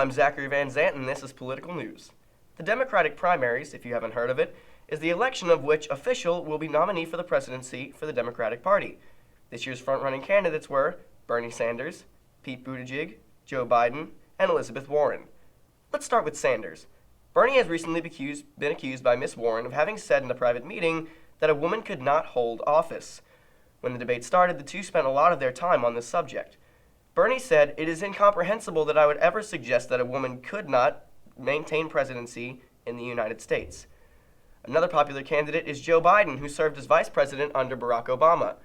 I'm Zachary Van Zant, and this is Political News. The Democratic primaries, if you haven't heard of it, is the election of which official will be nominee for the presidency for the Democratic Party. This year's front-running candidates were Bernie Sanders, Pete Buttigieg, Joe Biden, and Elizabeth Warren. Let's start with Sanders. Bernie has recently been accused by Miss Warren of having said in a private meeting that a woman could not hold office. When the debate started, the two spent a lot of their time on this subject. Bernie said, "It is incomprehensible that I would ever suggest that a woman could not maintain presidency in the United States." Another popular candidate is Joe Biden, who served as vice president under Barack Obama.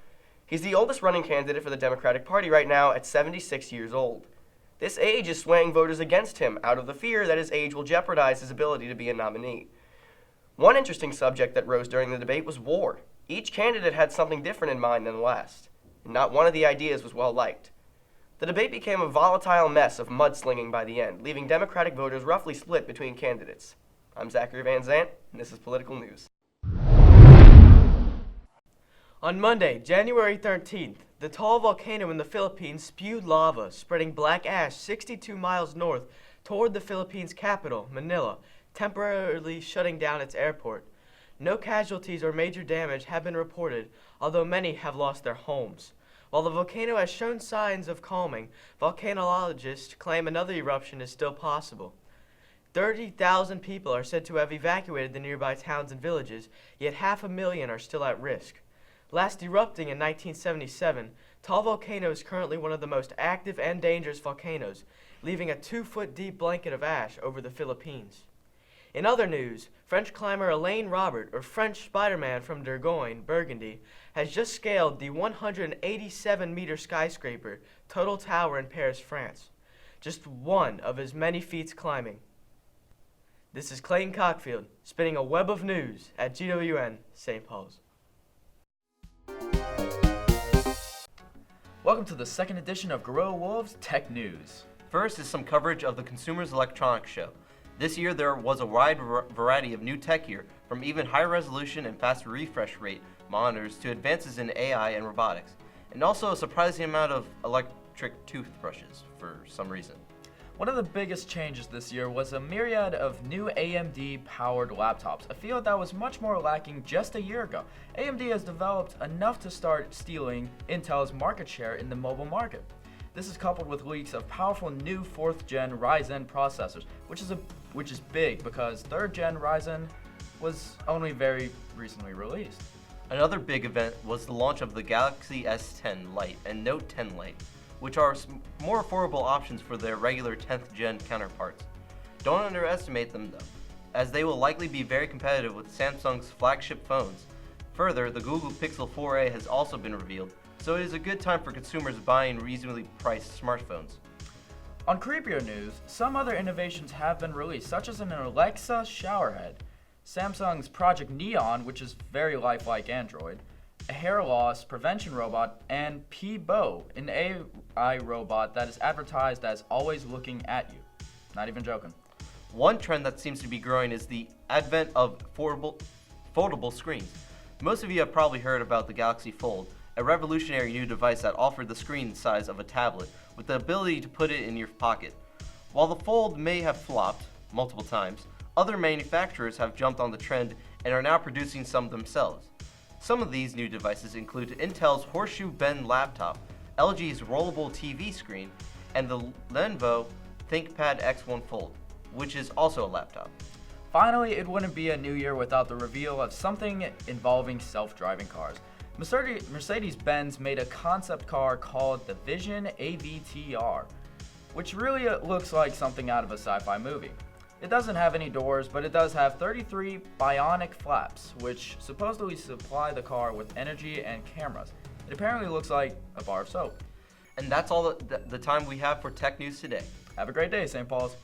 He's the oldest running candidate for the Democratic Party right now at 76 years old. This age is swaying voters against him out of the fear that his age will jeopardize his ability to be a nominee. One interesting subject that rose during the debate was war. Each candidate had something different in mind than the last, and not one of the ideas was well liked. The debate became a volatile mess of mudslinging by the end, leaving Democratic voters roughly split between candidates. I'm Zachary Van Zant, and this is Political News. On Monday, January 13th, the tall volcano in the Philippines spewed lava, spreading black ash 62 miles north toward the Philippines' capital, Manila, temporarily shutting down its airport. No casualties or major damage have been reported, although many have lost their homes. While the volcano has shown signs of calming, volcanologists claim another eruption is still possible. 30,000 people are said to have evacuated the nearby towns and villages, yet 500,000 are still at risk. Last erupting in 1977, Tall Volcano is currently one of the most active and dangerous volcanoes, leaving a 2-foot-deep blanket of ash over the Philippines. In other news, French climber Alain Robert, or French Spider-Man from Dordogne, Burgundy, has just scaled the 187-meter skyscraper Total Tower in Paris, France. Just one of his many feats climbing. This is Clayton Cockfield, spinning a web of news at GWN St. Paul's. Welcome to the second edition of Guerrilla Wolves Tech News. First is some coverage of the Consumer's Electronics Show. This year there was a wide variety of new tech gear, from even higher resolution and faster refresh rate monitors to advances in AI and robotics, and also a surprising amount of electric toothbrushes for some reason. One of the biggest changes this year was a myriad of new AMD-powered laptops, a field that was much more lacking just a year ago. AMD has developed enough to start stealing Intel's market share in the mobile market. This is coupled with leaks of powerful new 4th-gen Ryzen processors, which is big because 3rd-gen Ryzen was only very recently released. Another big event was the launch of the Galaxy S10 Lite and Note 10 Lite, which are more affordable options for their regular 10th gen counterparts. Don't underestimate them though, as they will likely be very competitive with Samsung's flagship phones. Further, the Google Pixel 4a has also been revealed, so it is a good time for consumers buying reasonably priced smartphones. On creepier news, some other innovations have been released, such as an Alexa showerhead, Samsung's Project Neon, which is very lifelike Android, a hair loss prevention robot, and P-Bo, an AI robot that is advertised as always looking at you. Not even joking. One trend that seems to be growing is the advent of foldable screens. Most of you have probably heard about the Galaxy Fold, a revolutionary new device that offered the screen size of a tablet with the ability to put it in your pocket. While the Fold may have flopped multiple times, other manufacturers have jumped on the trend and are now producing some themselves. Some of these new devices include Intel's Horseshoe Bend laptop, LG's rollable TV screen, and the Lenovo ThinkPad X1 Fold, which is also a laptop. Finally, it wouldn't be a new year without the reveal of something involving self-driving cars. Mercedes-Benz made a concept car called the Vision AVTR, which really looks like something out of a sci-fi movie. It doesn't have any doors, but it does have 33 bionic flaps, which supposedly supply the car with energy and cameras. It apparently looks like a bar of soap. And that's all the time we have for tech news today. Have a great day, St. Paul's.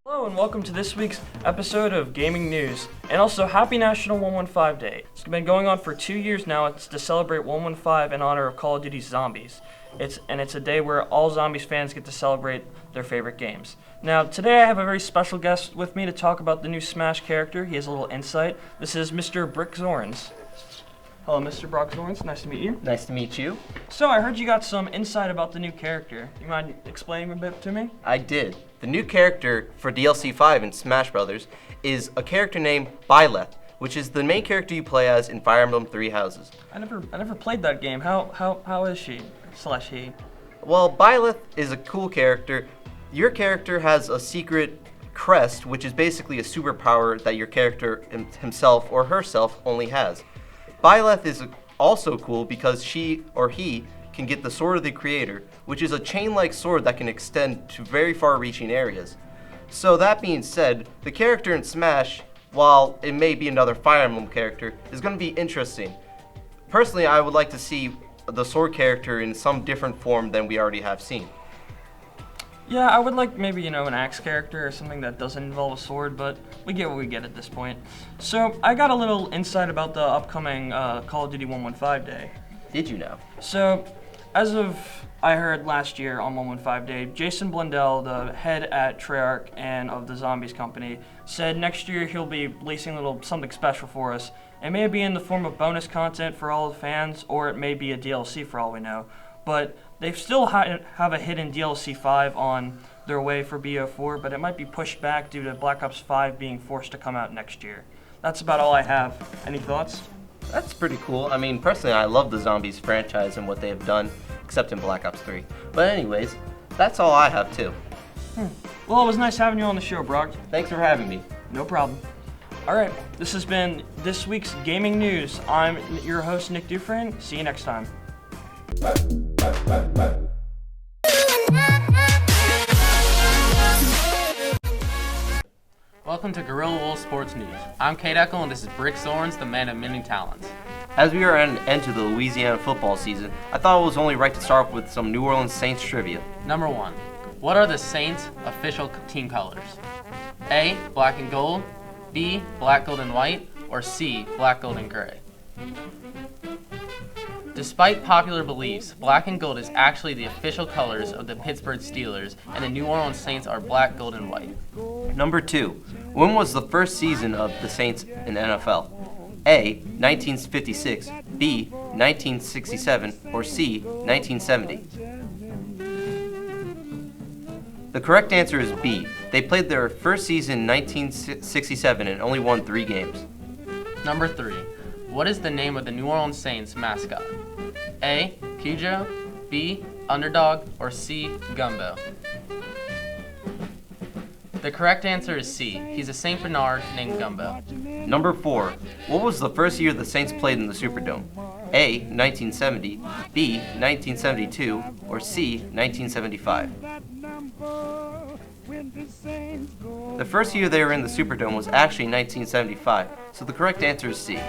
Hello and welcome to this week's episode of Gaming News, and also Happy National 115 Day. It's been going on for 2 years now. It's to celebrate 115 in honor of Call of Duty's Zombies. It's a day where all Zombies fans get to celebrate their favorite games. Now, today I have a very special guest with me to talk about the new Smash character. He has a little insight. This is Mr. Brick Zorns. Hello, Mr. Brock Zorns. Nice to meet you. Nice to meet you. So, I heard you got some insight about the new character. You mind explaining a bit to me? I did. The new character for DLC 5 in Smash Brothers is a character named Byleth, which is the main character you play as in Fire Emblem Three Houses. I never played that game. How is she / he? Well, Byleth is a cool character. Your character has a secret crest, which is basically a superpower that your character himself or herself only has. Byleth is also cool because she or he can get the Sword of the Creator, which is a chain-like sword that can extend to very far-reaching areas. So that being said, the character in Smash, while it may be another Fire Emblem character, is going to be interesting. Personally, I would like to see the sword character in some different form than we already have seen. Yeah, I would like maybe, an axe character or something that doesn't involve a sword, but we get what we get at this point. So, I got a little insight about the upcoming Call of Duty 115 Day. Did you know? So, as of I heard last year on 115 Day, Jason Blundell, the head at Treyarch and of the Zombies company, said next year he'll be releasing a little something special for us. It may be in the form of bonus content for all the fans, or it may be a DLC for all we know. But they still have a hidden DLC 5 on their way for BO4, but it might be pushed back due to Black Ops 5 being forced to come out next year. That's about all I have. Any thoughts? That's pretty cool. I mean, personally, I love the Zombies franchise and what they have done, except in Black Ops 3. But anyways, that's all I have too. Well, it was nice having you on the show, Brock. Thanks for having me. No problem. All right, this has been this week's Gaming News. I'm your host, Nick Dufresne. See you next time. Welcome to Guerrilla Wolf Sports News. I'm Kate Eckel, and this is Brick Zorns, the man of many talents. As we are at an end to the Louisiana football season, I thought it was only right to start off with some New Orleans Saints trivia. Number 1. What are the Saints' official team colors? A. Black and gold. B. Black, gold, and white. Or C. Black, gold, and gray. Despite popular beliefs, black and gold is actually the official colors of the Pittsburgh Steelers, and the New Orleans Saints are black, gold, and white. Number 2. When was the first season of the Saints in NFL? A. 1956, B. 1967, or C. 1970? The correct answer is B. They played their first season in 1967 and only won 3 games. Number 3. What is the name of the New Orleans Saints mascot? A. Cujo, B. Underdog, or C. Gumbo? The correct answer is C. He's a St. Bernard named Gumbo. Number 4. What was the first year the Saints played in the Superdome? A. 1970, B. 1972, or C. 1975? The first year they were in the Superdome was actually 1975, so the correct answer is C.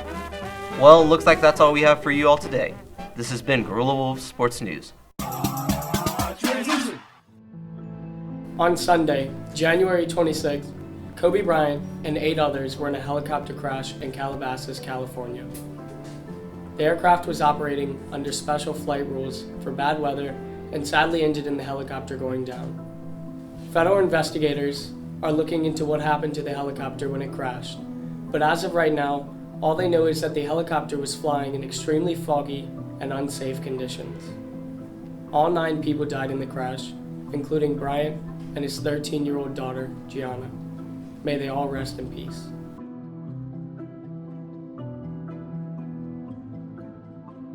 Well, looks like that's all we have for you all today. This has been Guerrilla Wolf Sports News. On Sunday, January 26th, Kobe Bryant and 8 others were in a helicopter crash in Calabasas, California. The aircraft was operating under special flight rules for bad weather and sadly ended in the helicopter going down. Federal investigators are looking into what happened to the helicopter when it crashed, but as of right now, all they know is that the helicopter was flying in extremely foggy and unsafe conditions. All 9 people died in the crash, including Bryant and his 13-year-old daughter, Gianna. May they all rest in peace.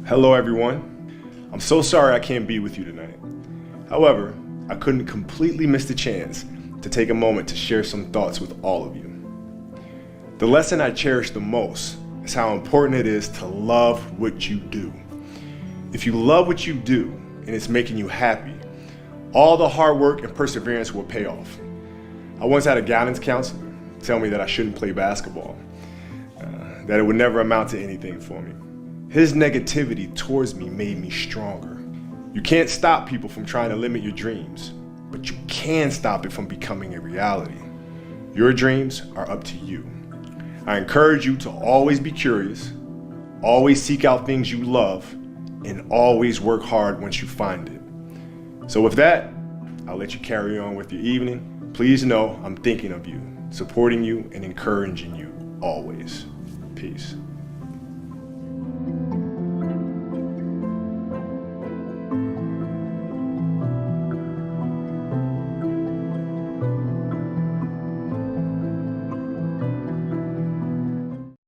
Hello everyone. I'm so sorry I can't be with you tonight. However, I couldn't completely miss the chance to take a moment to share some thoughts with all of you. The lesson I cherish the most is how important it is to love what you do. If you love what you do and it's making you happy, all the hard work and perseverance will pay off. I once had a guidance counselor tell me that I shouldn't play basketball, that it would never amount to anything for me. His negativity towards me made me stronger. You can't stop people from trying to limit your dreams, but you can stop it from becoming a reality. Your dreams are up to you. I encourage you to always be curious, always seek out things you love, and always work hard once you find it. So with that, I'll let you carry on with your evening. Please know I'm thinking of you, supporting you, and encouraging you always. Peace.